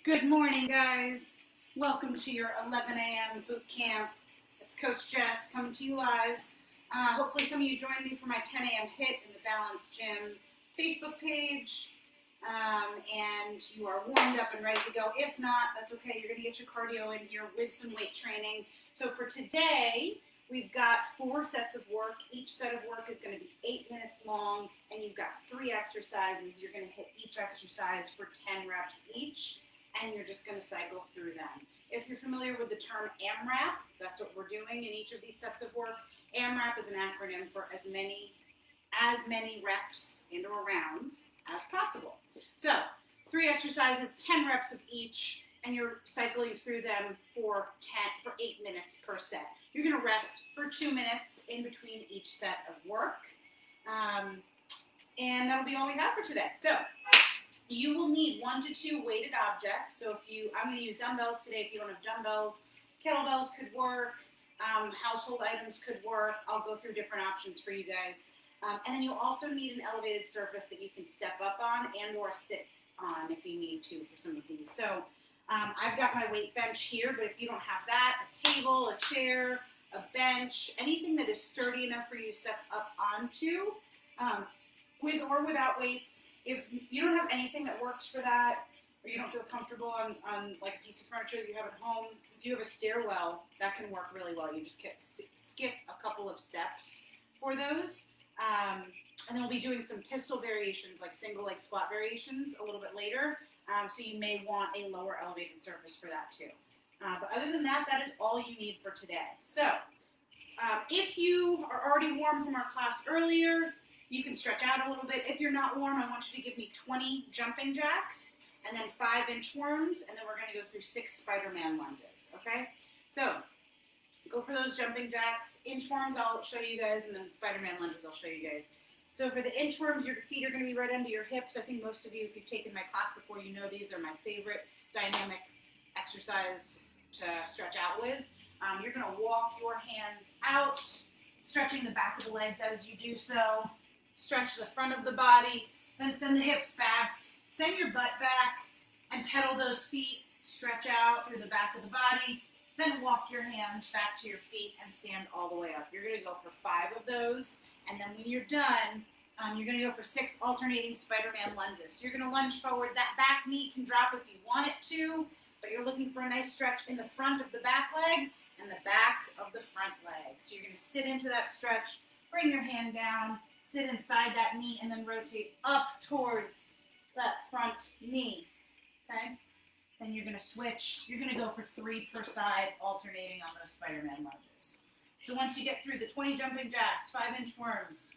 Good morning, guys. Welcome to your 11 a.m. boot camp. It's Coach Jess coming to you live. Hopefully some of you joined me for my 10 a.m. hit in the Balance Gym Facebook page. And you are warmed up and ready to go. If not, that's okay. You're going to get your cardio in here with some weight training. So for today, we've got 4 sets of work. Each set of work is going to be 8 minutes long, and you've got 3 exercises. You're going to hit each exercise for 10 reps each, and you're just going to cycle through them. If you're familiar with the term AMRAP, that's what we're doing in each of these sets of work. AMRAP is an acronym for as many reps and or rounds as possible. So 3 exercises, 10 reps of each, and you're cycling through them for 8 minutes per set. You're going to rest for 2 minutes in between each set of work. And that'll be all we have for today. So you will need 1 to 2 weighted objects. So I'm going to use dumbbells today. If you don't have dumbbells, kettlebells could work. Household items could work. I'll go through different options for you guys. And then you'll also need an elevated surface that you can step up on and or sit on if you need to for some of these. So I've got my weight bench here, but if you don't have that, a table, a chair, a bench, anything that is sturdy enough for you to step up onto, with or without weights. If you don't have anything that works for that, or you don't feel comfortable on like a piece of furniture that you have at home, if you have a stairwell, that can work really well. You just skip a couple of steps for those. And then we'll be doing some pistol variations, like single leg squat variations a little bit later. So you may want a lower elevated surface for that too. But other than that, that is all you need for today. So if you are already warm from our class earlier, you can stretch out a little bit. If you're not warm, I want you to give me 20 jumping jacks and then 5 inchworms, and then we're going to go through 6 Spider-Man lunges, okay? So go for those jumping jacks. Inchworms I'll show you guys, and then Spider-Man lunges I'll show you guys. So for the inchworms, your feet are going to be right under your hips. I think most of you, if you've taken my class before, you know these. They're my favorite dynamic exercise to stretch out with. You're going to walk your hands out, stretching the back of the legs as you do so. Stretch the front of the body, then send the hips back. Send your butt back and pedal those feet. Stretch out through the back of the body. Then walk your hands back to your feet and stand all the way up. You're going to go for 5 of those. And then when you're done, you're going to go for 6 alternating Spider-Man lunges. So you're going to lunge forward. That back knee can drop if you want it to, but you're looking for a nice stretch in the front of the back leg and the back of the front leg. So you're going to sit into that stretch, bring your hand down, sit inside that knee, and then rotate up towards that front knee, okay? Then you're going to switch. You're going to go for 3 per side, alternating on those Spider-Man lunges. So once you get through the 20 jumping jacks, 5 inchworms,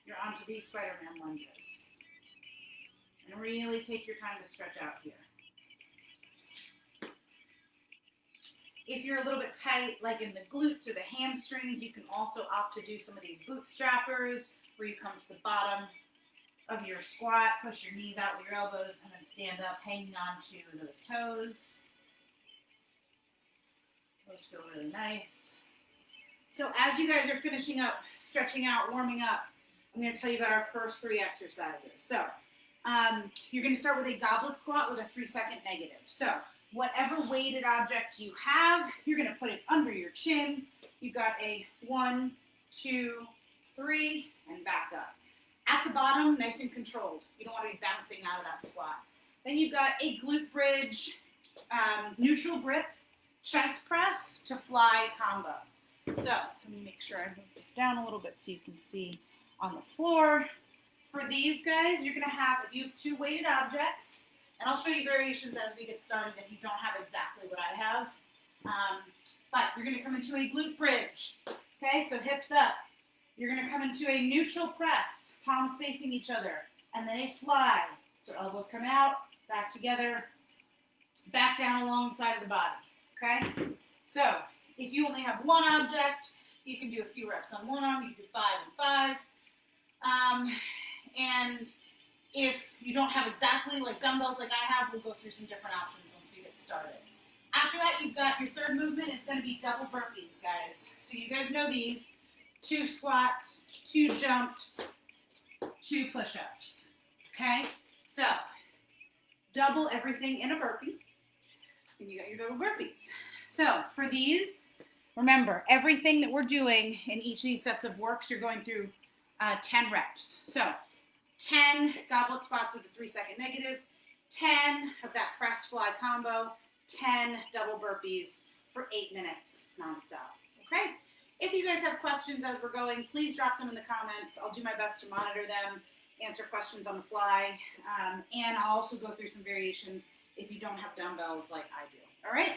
you're onto these Spider-Man lunges. And really take your time to stretch out here. If you're a little bit tight, like in the glutes or the hamstrings, you can also opt to do some of these bootstrappers, where you come to the bottom of your squat, push your knees out with your elbows, and then stand up, hanging on to those toes. Those feel really nice. So as you guys are finishing up, stretching out, warming up, I'm going to tell you about our first 3 exercises. So you're going to start with a goblet squat with a 3-second negative. So whatever weighted object you have, you're going to put it under your chin. You've got a 1, 2, 3, and back up. At the bottom, nice and controlled. You don't want to be bouncing out of that squat. Then you've got a glute bridge, neutral grip, chest press to fly combo. So let me make sure I move this down a little bit so you can see on the floor. For these guys, you're going to have, if you have 2 weighted objects, and I'll show you variations as we get started if you don't have exactly what I have. But you're going to come into a glute bridge. Okay, so hips up. You're going to come into a neutral press, palms facing each other, and then a fly. So elbows come out, back together, back down alongside of the body. Okay? So if you only have 1 object, you can do a few reps on 1 arm. You can do 5 and 5. And if you don't have exactly like dumbbells like I have, we'll go through some different options once we get started. After that, you've got your third movement. It's going to be double burpees, guys. So you guys know these. 2 squats, 2 jumps, 2 push-ups, okay? So double everything in a burpee. And you got your double burpees. So for these, remember, everything that we're doing in each of these sets of works, you're going through 10 reps. So 10 goblet squats with a 3-second negative, 10 of that press fly combo, 10 double burpees for 8 minutes nonstop. Okay? If you guys have questions as we're going, please drop them in the comments. I'll do my best to monitor them, answer questions on the fly, and I'll also go through some variations if you don't have dumbbells like I do. All right?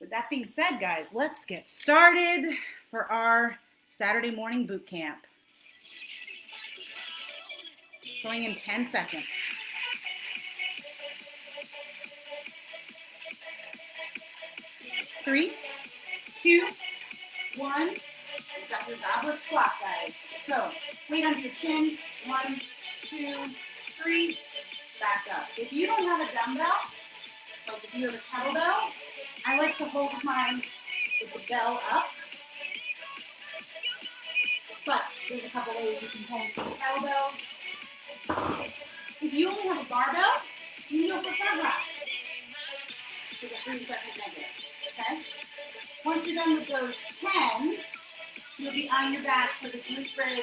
With that being said, guys, let's get started for our Saturday morning boot camp. Going in 10 seconds. 3, 2, 1. You got your goblet squat, guys. So weight under your chin. 1, 2, 3. Back up. If you don't have a dumbbell, like if you have a kettlebell, I like to hold mine with the bell up. But there's a couple ways you can hold the kettlebells. If you only have a barbell, you can go for front rest with a 3-second negative. Okay? Once you're done with those 10, you'll be on your back for the glute bridge,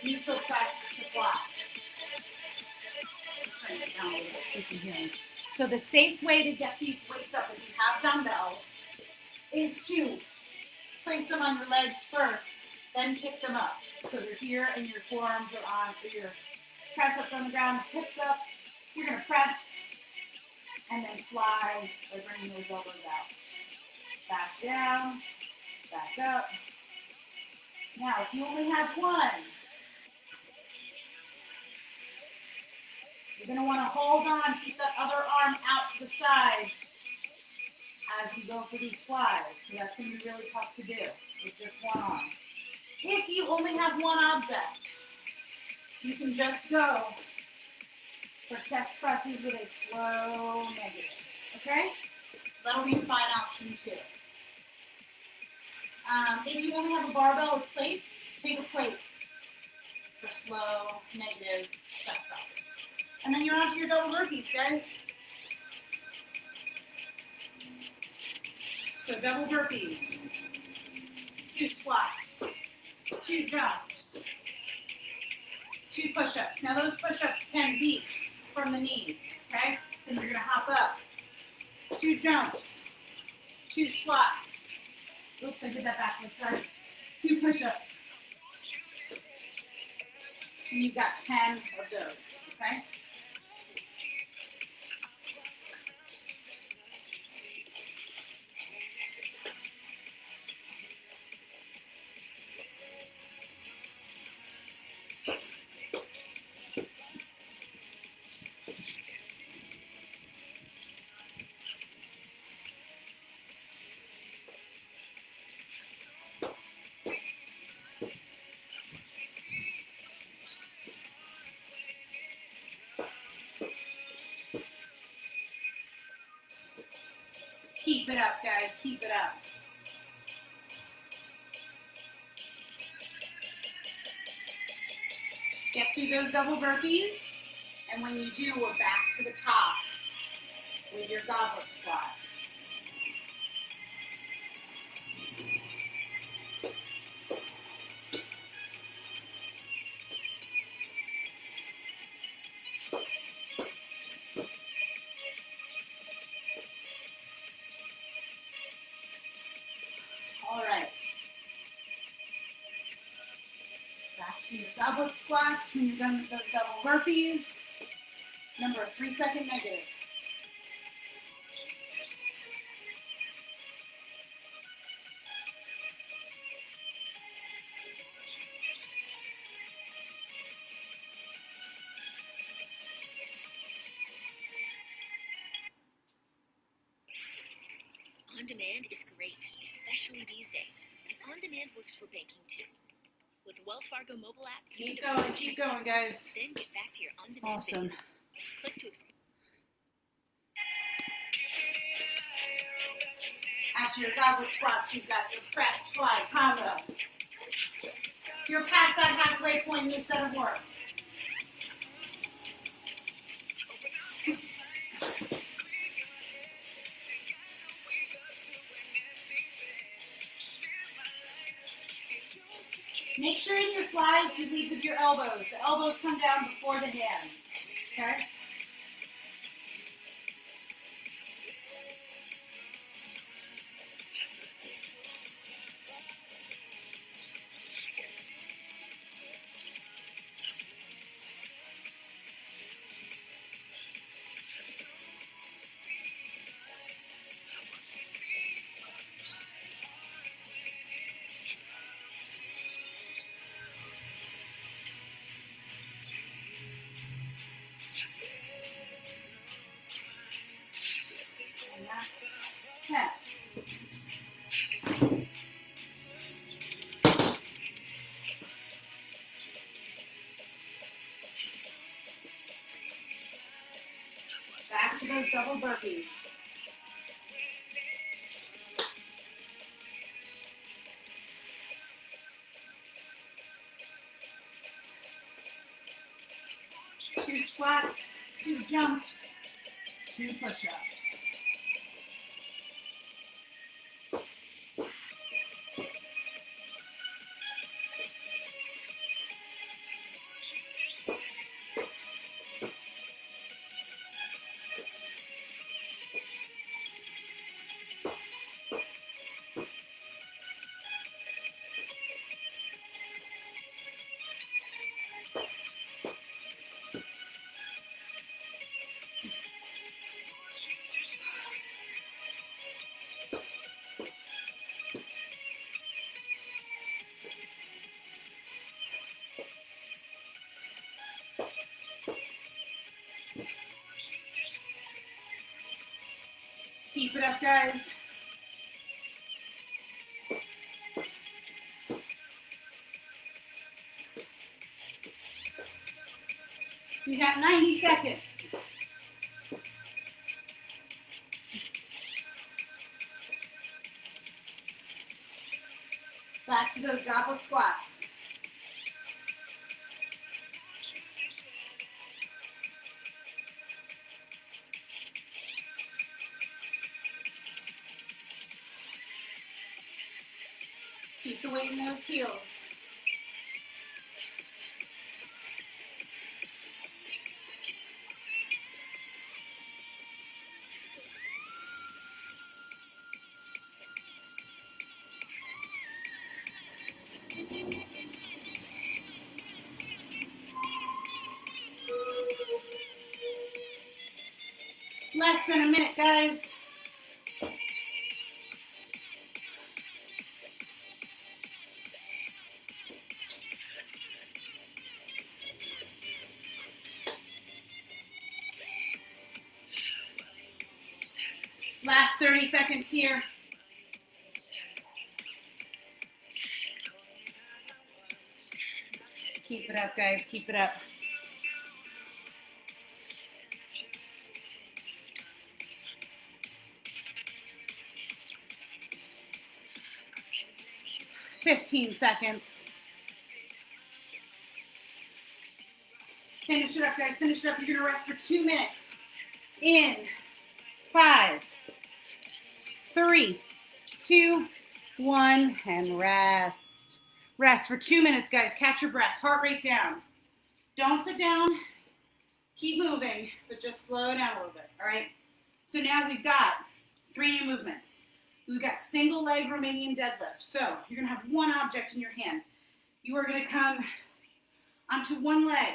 neutral press to fly. Turn it down a little bit so you can hear me. So the safe way to get these weights up if you have dumbbells is to place them on your legs first, then kick them up. So they're here and your forearms are on, or your triceps on the ground, hips up. You're going to press and then fly by bringing those elbows out. Back down, back up. Now, if you only have one, you're going to want to hold on, keep that other arm out to the side as you go for these flies. So that's going to be really tough to do with just one arm. If you only have one object, you can just go for chest presses with a slow negative. Okay? That'll be a fine option too. If you only have a barbell with plates, take a plate for slow negative chest presses. And then you're on to your double burpees, guys. So double burpees, 2 squats, 2 jumps, 2 push-ups. Now those push-ups can be from the knees, okay? Then you're gonna hop up, 2 jumps, 2 squats. Oops, I did that backwards, sorry. 2 push-ups. And you've got 10 of those, okay? Keep it up, guys. Keep it up. Get through those double burpees, and when you do, we're back to the top with your goblet squat. All right. Back to your goblet squats when you're done with those double burpees. Remember, 3-second negative. On-demand is great, especially these days. And on-demand works for banking too. With the Wells Fargo mobile app, you can Keep going, guys. then get back to your on-demand Awesome. videos. Click to explore. After your goblet squats, you've got your press fly combo. You're past that halfway point in this set of work. Make sure in your slides you lead with your elbows. The elbows come down before the hands, okay? And that's 10. Back to those double burpees. Two squats, two jumps, two push-ups. Keep it up, guys. You got 90 seconds. Back to those goblet squats. Keep the weight in those heels. Less than a minute, guys. Last 30 seconds here. Keep it up, guys. Keep it up. Fifteen seconds. Finish it up, guys. Finish it up. You're going to rest for 2 minutes. In 5, 3, 2, 1, and rest. Rest for 2 minutes, guys. Catch your breath. Heart rate down. Don't sit down. Keep moving, but just slow it down a little bit, all right? So now we've got 3 new movements. We've got single leg Romanian deadlift. So you're going to have one object in your hand. You are going to come onto one leg.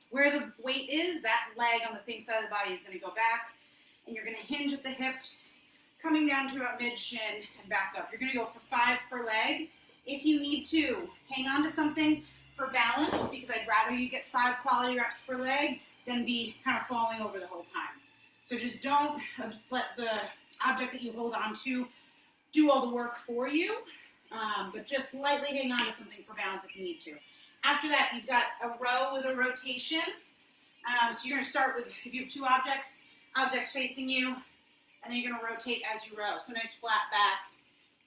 Where the weight is, that leg on the same side of the body is going to go back. And you're going to hinge at the hips, coming down to about mid-shin and back up. You're going to go for 5 per leg. If you need to, hang on to something for balance, because I'd rather you get 5 quality reps per leg than be kind of falling over the whole time. So just don't let the object that you hold on to do all the work for you, but just lightly hang on to something for balance if you need to. After that, you've got a row with a rotation. So you're going to start with, if you have 2 objects facing you, and then you're going to rotate as you row. So nice flat back,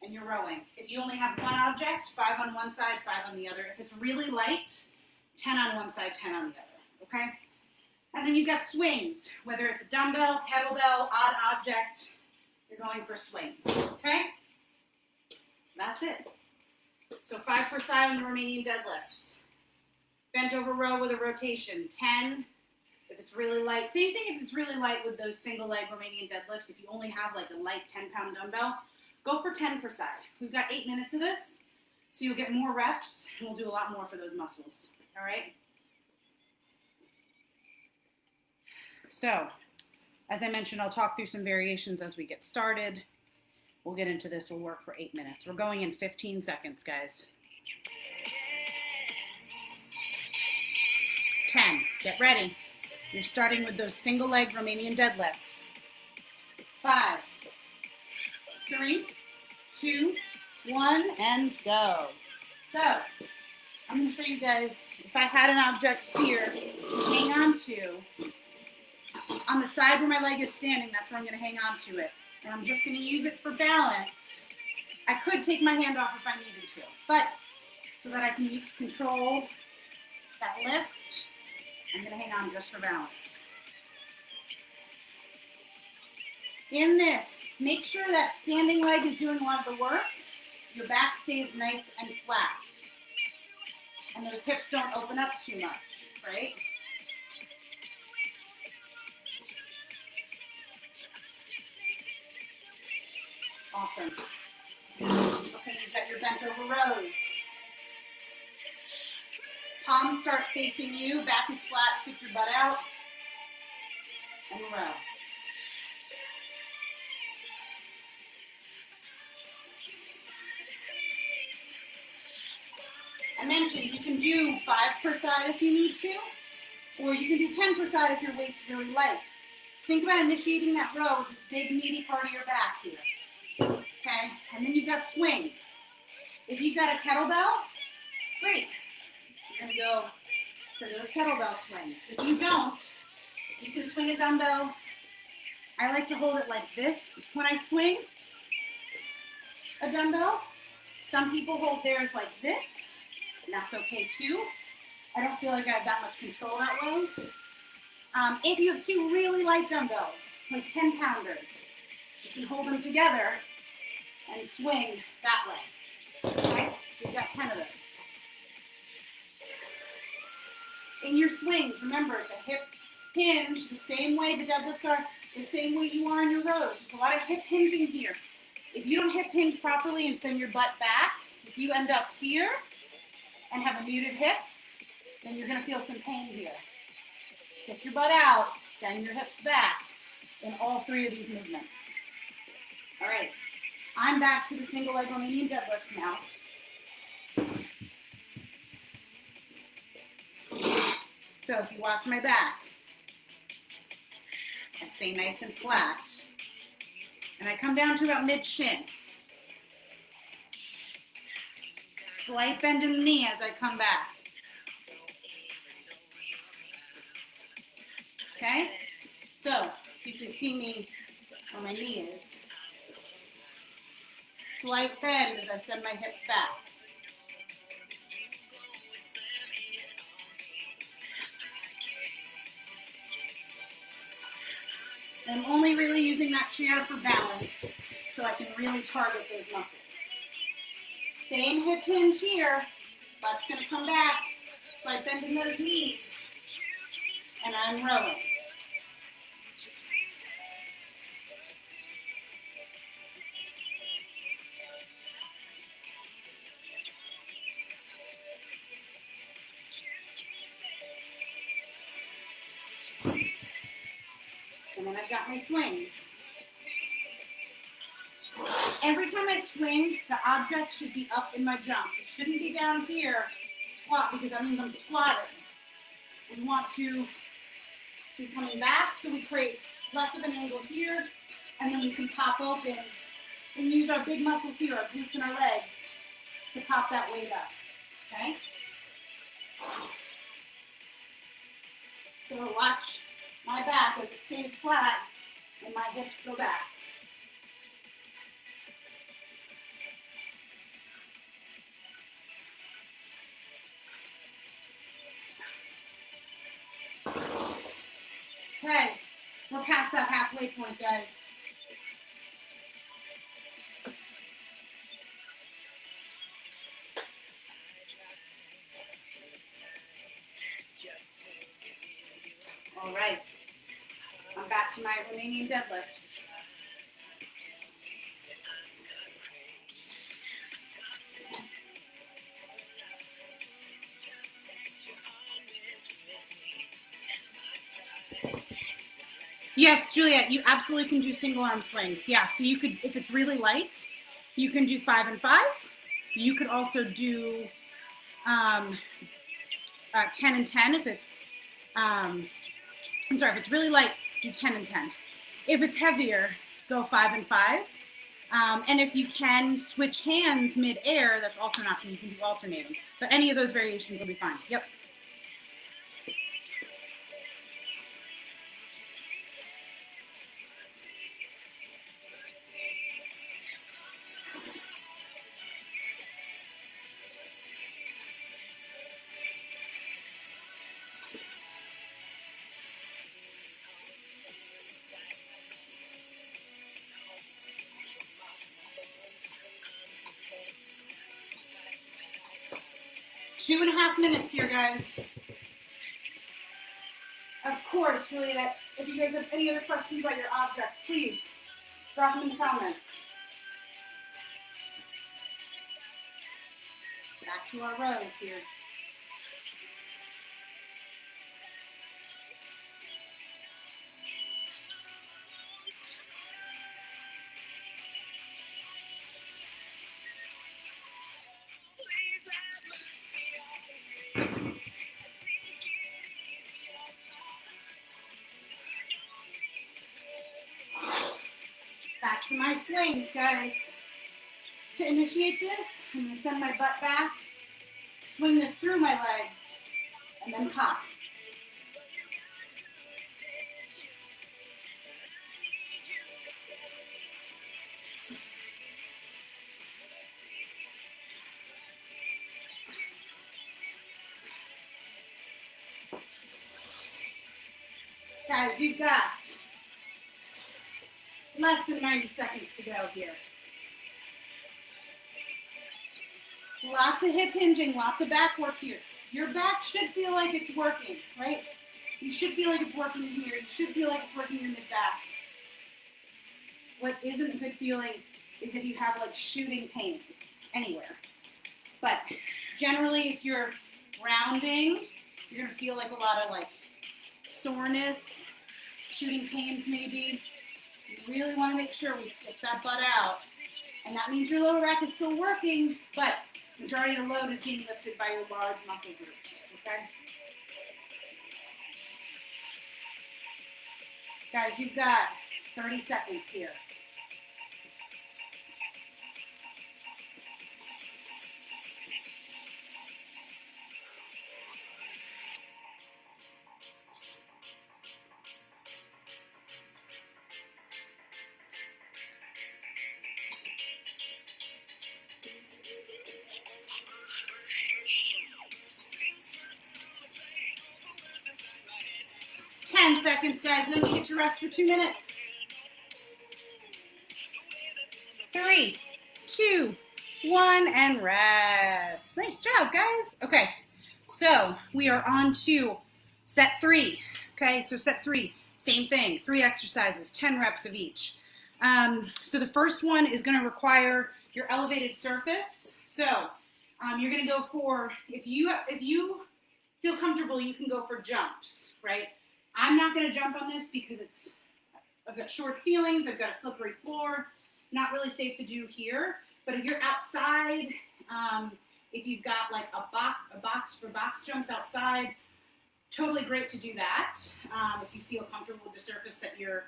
and you're rowing. If you only have 1 object, 5 on one side, 5 on the other. If it's really light, 10 on one side, 10 on the other, okay? And then you've got swings, whether it's a dumbbell, kettlebell, odd object, you're going for swings, okay? That's it. So 5 per side on the Romanian deadlifts. Bent over row with a rotation, 10. If it's really light, same thing if it's really light with those single leg Romanian deadlifts. If you only have like a light 10-pound dumbbell, go for 10 per side. We've got 8 minutes of this, so you'll get more reps, and we'll do a lot more for those muscles, all right? So, as I mentioned, I'll talk through some variations as we get started. We'll get into this, we'll work for 8 minutes. We're going in 15 seconds, guys. 10, get ready. You're starting with those single leg Romanian deadlifts. 5, 3, 2, 1, and go. So, I'm going to show you guys, if I had an object here to hang on to, on the side where my leg is standing, that's where I'm going to hang on to it. And I'm just going to use it for balance. I could take my hand off if I needed to, but so that I can control that lift, I'm going to hang on just for balance. In this, make sure that standing leg is doing a lot of the work. Your back stays nice and flat. And those hips don't open up too much, right? Awesome. Okay, you've got your bent over rows. Palms start facing you, back is flat, stick your butt out, and row. I mentioned you can do 5 per side if you need to, or you can do 10 per side if your weight's really light. Think about initiating that row with this big meaty part of your back here. Okay, and then you've got swings. If you've got a kettlebell, great. You're gonna go for those kettlebell swings. If you don't, you can swing a dumbbell. I like to hold it like this when I swing a dumbbell. Some people hold theirs like this, and that's okay too. I don't feel like I have that much control that way. If you have 2 really light dumbbells, like 10-pounders, you can hold them together and swing that way. Okay? So you've got 10 of those. In your swings, remember, it's a hip hinge, the same way the deadlifts are, the same way you are in your rows. There's a lot of hip hinging here. If you don't hip hinge properly and send your butt back, if you end up here and have a muted hip, then you're going to feel some pain here. Stick your butt out, send your hips back in all 3 of these movements. All right, I'm back to the single leg Romanian deadlift now. So if you watch my back, I stay nice and flat. And I come down to about mid-shin. Slight bend in the knee as I come back. Okay? So, you can see me where my knee is. Slight bend as I send my hips back. I'm only really using that chair for balance, so I can really target those muscles. Same hip hinge here, butt's gonna come back, slight bend in those knees, and I'm rowing. And then I've got my swings. Every time I swing, the object should be up in my jump. It shouldn't be down here, squat, because that means I'm squatting. We want to be coming back, so we create less of an angle here, and then we can pop open and use our big muscles here, our glutes and our legs, to pop that weight up, okay? So watch my back as it stays flat and my hips go back. Okay, we're past that halfway point, guys. to my remaining deadlifts. Yes, Juliet, you absolutely can do single arm swings. Yeah, so you could, if it's really light, you can do 5 and 5. You could also do 10 and 10 if it's, if it's really light, do 10 and 10. If it's heavier, go 5 and 5. And if you can switch hands mid-air, that's also an option. You can do alternating. But any of those variations will be fine. Yep. Two and a half minutes here, guys. Of course, Juliet, if you guys have any other questions about your objects, please drop them in the comments. Back to our rows here. Back to my swings, guys. To initiate this, I'm going to send my butt back, swing this through my legs, and then pop. Guys, you've got less than 90 seconds to go here. Lots of hip hinging, lots of back work here. Your back should feel like it's working, right? You should feel like it's working here. You should feel like it's working in the mid-back. What isn't a good feeling is if you have like shooting pains anywhere. But generally, if you're rounding, you're gonna feel like a lot of like soreness, shooting pains maybe. You really want to make sure we stick that butt out. And that means your lower rack is still working, but the majority of the load is being lifted by your large muscle groups, okay? Guys, you've got 30 seconds here. Seconds, guys, and then you get to rest for 2 minutes. 3, 2, 1, and rest. Nice job, guys. Okay, so we are on to set 3. Okay, so set 3, same thing, 3 exercises, 10 reps of each. So the first one is going to require your elevated surface. So you're going to go for, if you feel comfortable, you can go for jumps, right? I'm not going to jump on this because I've got short ceilings, I've got a slippery floor, not really safe to do here. But if you're outside, if you've got like a box for box jumps outside, totally great to do that. If you feel comfortable with the surface that you're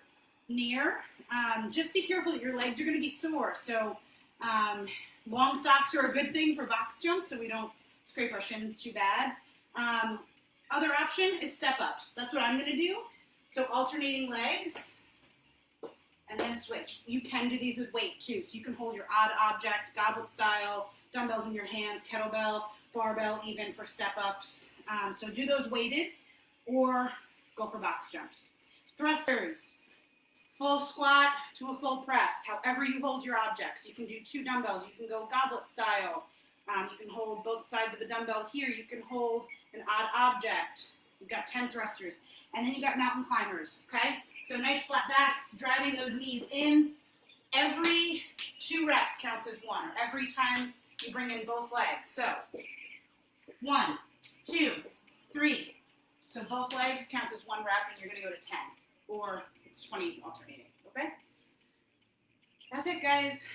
near, just be careful that your legs are going to be sore. So long socks are a good thing for box jumps so we don't scrape our shins too bad. Other option is step-ups. That's what I'm going to do. So alternating legs and then switch. You can do these with weight too. So you can hold your odd object, goblet style, dumbbells in your hands, kettlebell, barbell even for step-ups. So do those weighted or go for box jumps. Thrusters, full squat to a full press, however you hold your objects. You can do 2 dumbbells. You can go goblet style. You can hold both sides of the dumbbell here. You can hold an odd object. You've got 10 thrusters. And then you've got mountain climbers, okay? So nice flat back, driving those knees in. Every 2 reps counts as 1, or every time you bring in both legs. So 1, 2, 3. So both legs counts as 1 rep, and you're going to go to 10, or it's 20 alternating, okay? That's it, guys.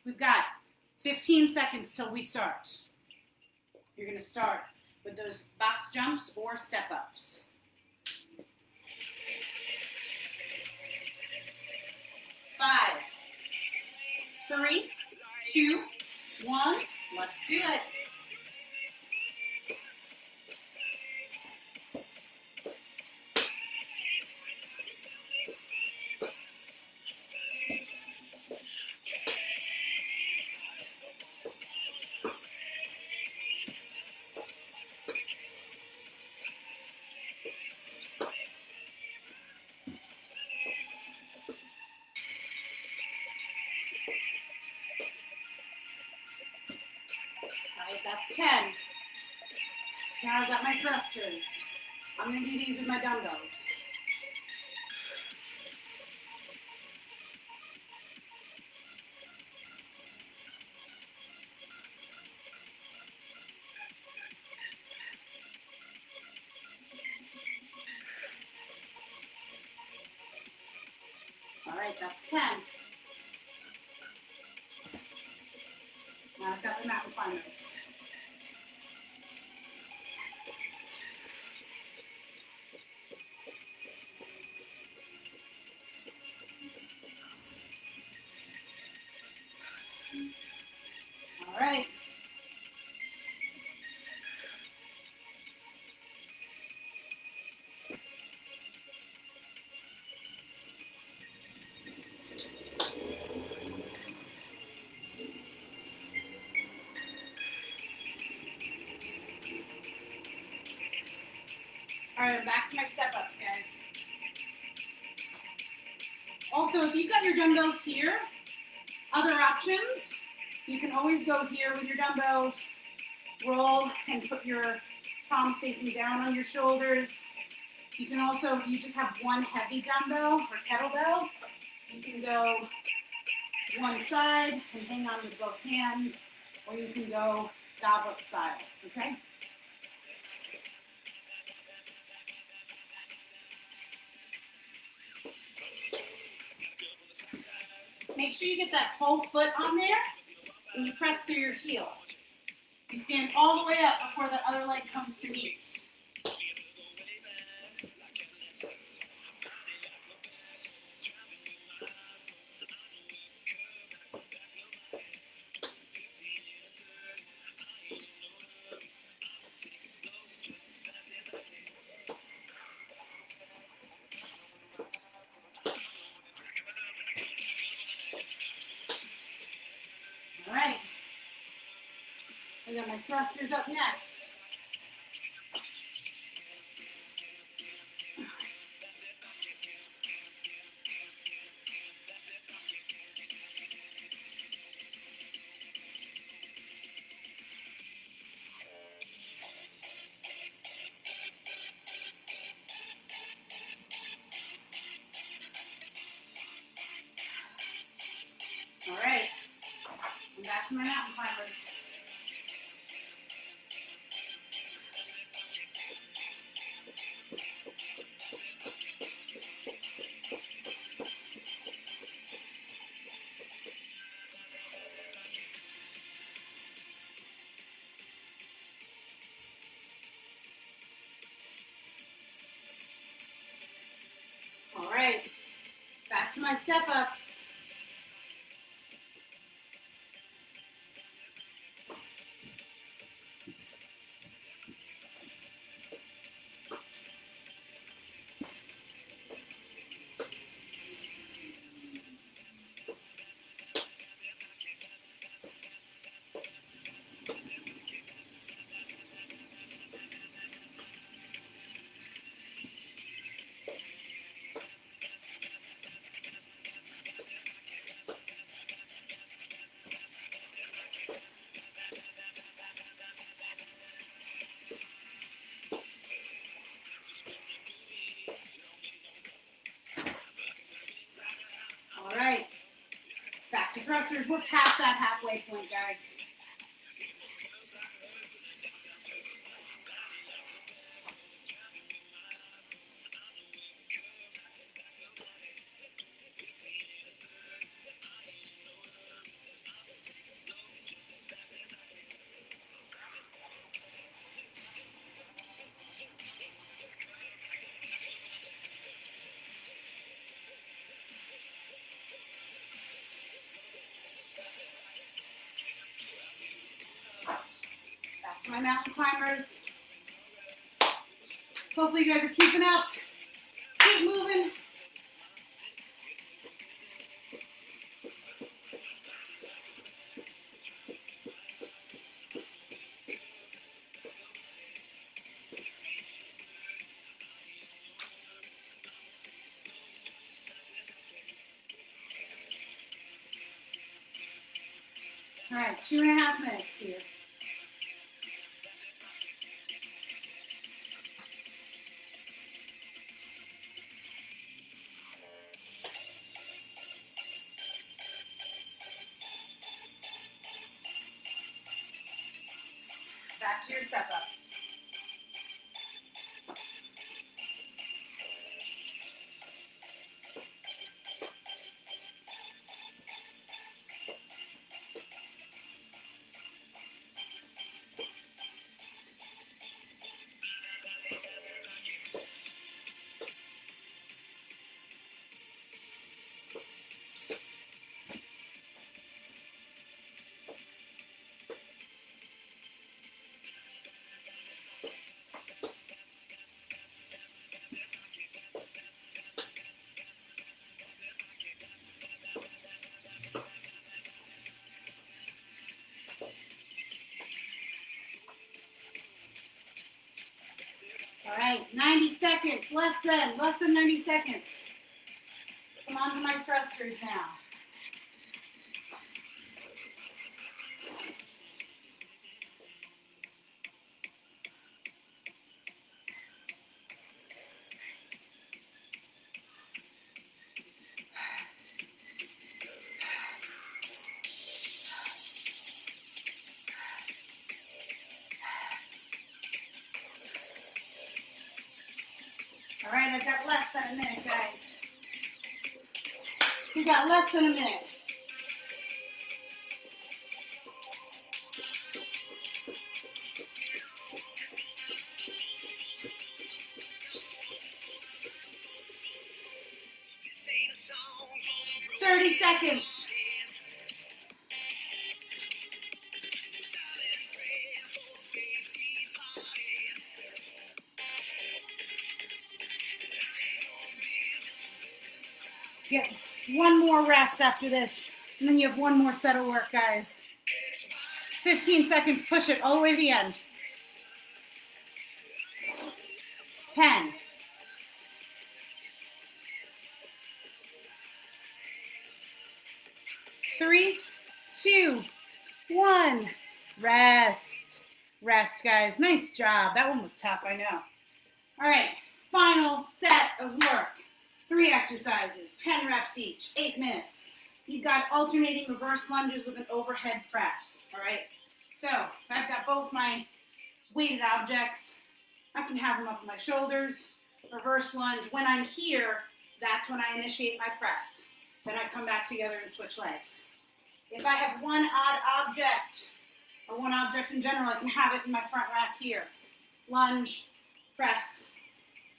We've got 15 seconds till we start. You're going to start with those box jumps or step-ups. 5, 3, 2, 1. Let's do it. All right, that's 10. Now I've got my thrusters. I'm going to do these with my dumbbells. All right, that's 10. Now I've got the mountain climbers. All right. All right, I'm back to my step-ups, guys. Also, if you've got your dumbbells here, other options, you can always go here with your dumbbells, roll, and put your palms facing down on your shoulders. You can also, if you just have one heavy dumbbell or kettlebell, you can go one side and hang on with both hands, or you can go goblet style, okay? Make sure you get that whole foot on there and you press through your heel. You stand all the way up before the other leg comes to meet. All right. I got my thrusters up next. All right. I'm back to my mountain climbers. thrusters, we're past that halfway point, guys. Back to my mountain climbers. Hopefully you guys are keeping up. Keep moving. All right, 2.5 minutes here. Back to your step up. All right, 90 seconds, less than 90 seconds. Come on to my thrusters now. All right, I've got less than a minute, guys. We got less than a minute. Thirty seconds. Get one more rest after this, and then you have one more set of work, guys. 15 seconds, push it all the way to the end. 10. 3, 2, 1. Rest. Rest, guys. Nice job. That one was tough, I know. All right, final set of work. 3 exercises, 10 reps each, 8 minutes. You've got alternating reverse lunges with an overhead press, all right? So if I've got both my weighted objects, I can have them up on my shoulders, reverse lunge. When I'm here, that's when I initiate my press. Then I come back together and switch legs. If I have one odd object, or one object in general, I can have it in my front rack here. Lunge, press,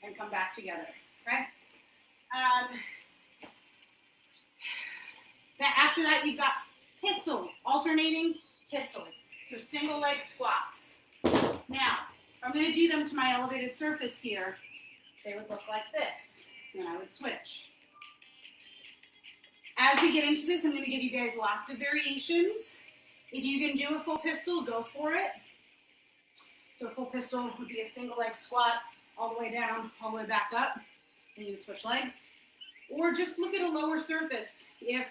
and come back together, okay? After that, you've got pistols, alternating pistols. So single leg squats. Now, if I'm going to do them to my elevated surface here, they would look like this. And I would switch. As we get into this, I'm going to give you guys lots of variations. If you can do a full pistol, go for it. So a full pistol would be a single leg squat all the way down, all the way back up. And you would switch legs. Or just look at a lower surface if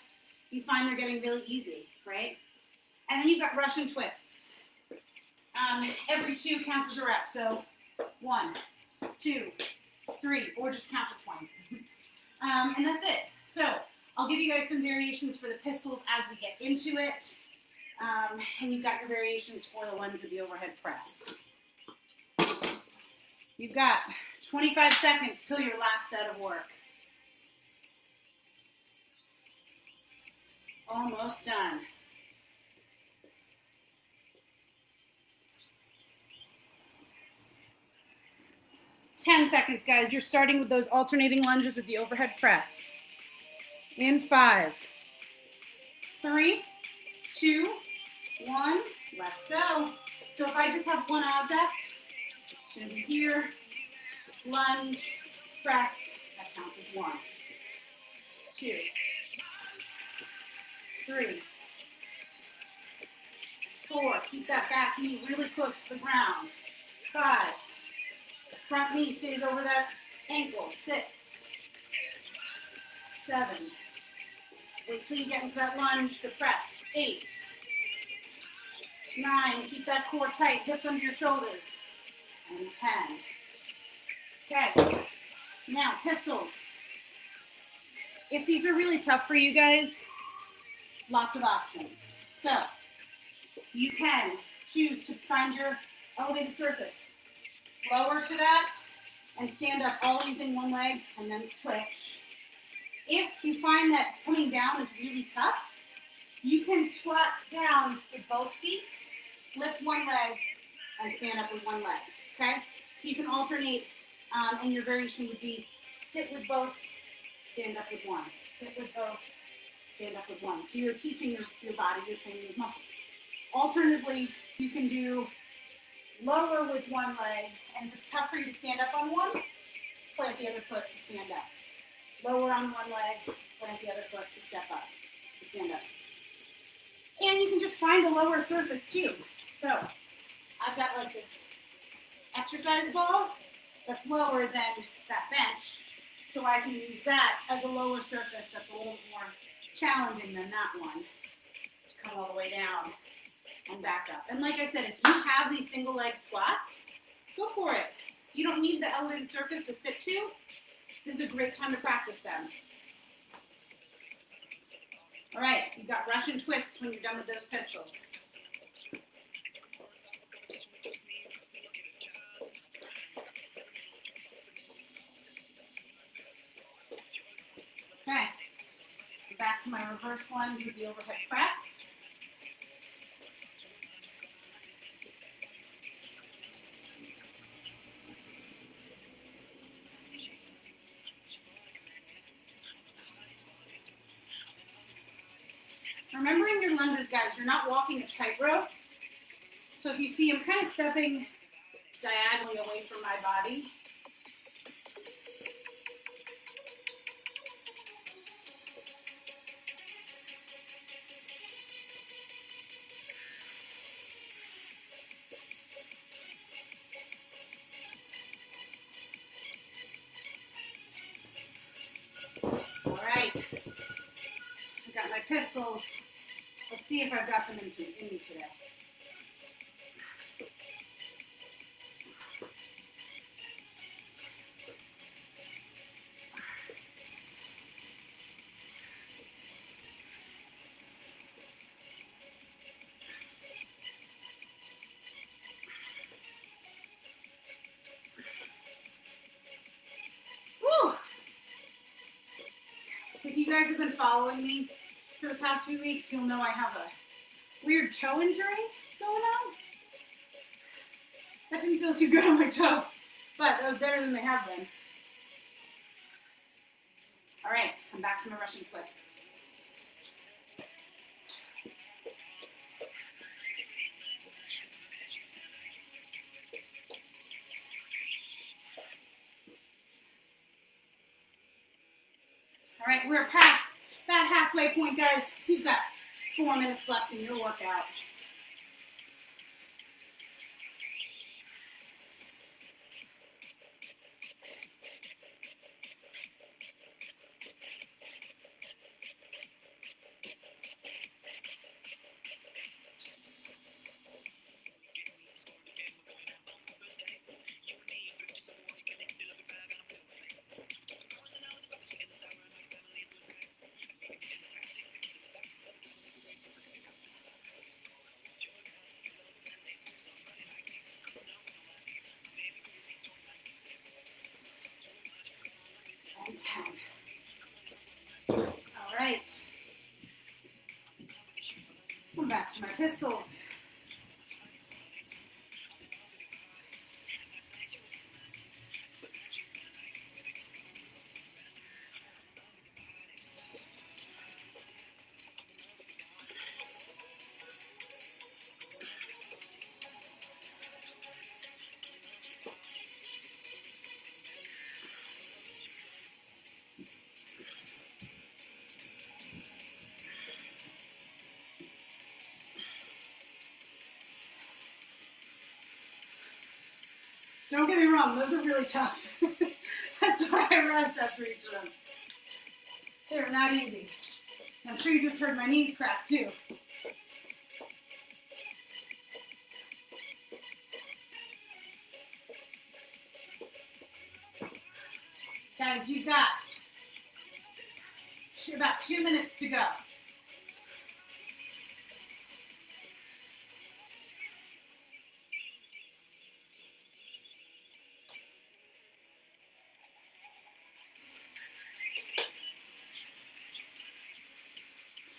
you find they're getting really easy, right? And then you've got Russian twists. Every 2 counts as a rep. So 1, 2, 3, or just count to 20. And that's it. So I'll give you guys some variations for the pistols as we get into it. And you've got your variations for the lunge with the overhead press. You've got 25 seconds till your last set of work. Almost done. Ten seconds, guys. You're starting with those alternating lunges with the overhead press. In 5, 3, 2, 1. Let's go. So if I just have one object, it's going to be here, lunge, press. That counts as 1, 2, 3, 4. Keep that back knee really close to the ground. 5. Front knee stays over that ankle. 6, 7. Wait till you get into that lunge to press. 8, 9. Keep that core tight. Hips under your shoulders. And 10. Okay. Now, pistols. If these are really tough for you guys, lots of options. So, you can choose to find your elevated surface. Lower to that and stand up all using one leg and then switch. If you find that coming down is really tough, you can squat down with both feet, lift one leg, and stand up with one leg, okay? So you can alternate, and your variation would be sit with both, stand up with one. Sit with both, stand up with one. So you're teaching your body, you're training your muscles. Alternatively, you can do lower with one leg, and if it's tough for you to stand up on one, plant the other foot to stand up. Lower on one leg, plant the other foot to step up, to stand up. And you can just find a lower surface too. So I've got like this exercise ball that's lower than that bench, so I can use that as a lower surface that's a little more challenging than that one to come all the way down and back up. And like I said, if you have these single leg squats, go for it. You don't need the elevated surface to sit to. This is a great time to practice them. All right, you've got Russian twists when you're done with those pistols. Okay, back to my reverse lunge with the overhead press. Remember in your lunges, guys, you're not walking a tightrope. So if you see I'm kind of stepping diagonally away from my body. All right. I've got my pistols. Let's see if I've got them in me today. Woo! If you guys have been following me for the past few weeks, you'll know I have a weird toe injury going on. That didn't feel too good on my toe, but that was better than they have been. All right, I'm back to my Russian twists. All right, we're past that halfway point, guys. You've got 4 minutes left in your workout. My pistols. Don't get me wrong, those are really tough. That's why I rest after each of them. They're not easy. I'm sure you just heard my knees crack too. Guys, you've got about 2 minutes to go.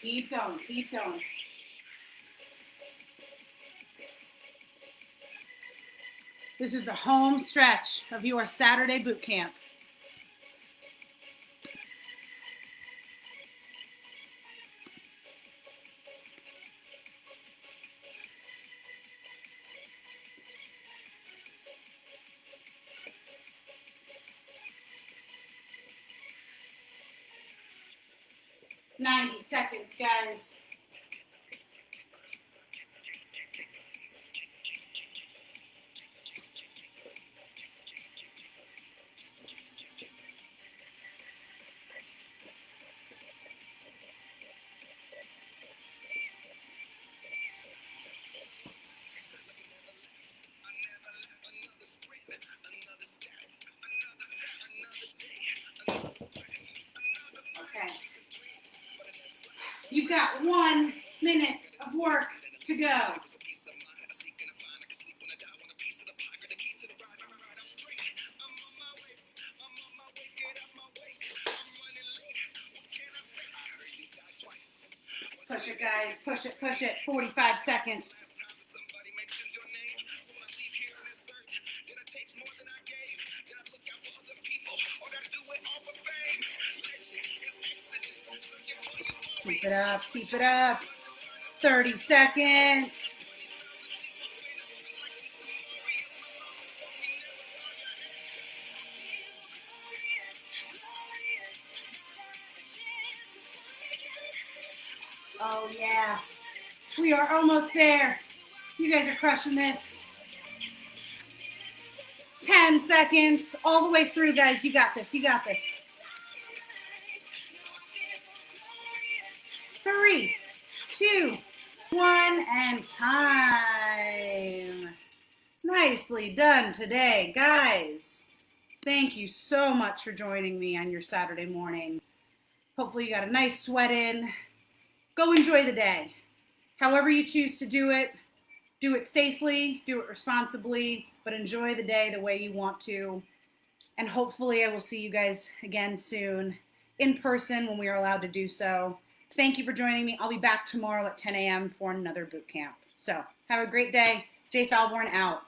Keep going, keep going. This is the home stretch of your Saturday boot camp. "90 seconds, guys." Okay. You've got 1 minute of work to go. Push it, guys. Push it, push it. 45 seconds. Keep it up, keep it up. 30 seconds. Oh yeah, we are almost there. You guys are crushing this. 10 seconds, all the way through, guys. You got this, you got this. 3, 2, 1, and time. Nicely done today, guys. Thank you so much for joining me on your Saturday morning. Hopefully you got a nice sweat in. Go enjoy the day. However you choose to do it safely, do it responsibly, but enjoy the day the way you want to. And hopefully I will see you guys again soon in person when we are allowed to do so. Thank you for joining me. I'll be back tomorrow at 10 a.m. for another boot camp. So have a great day. Jess Falborn out.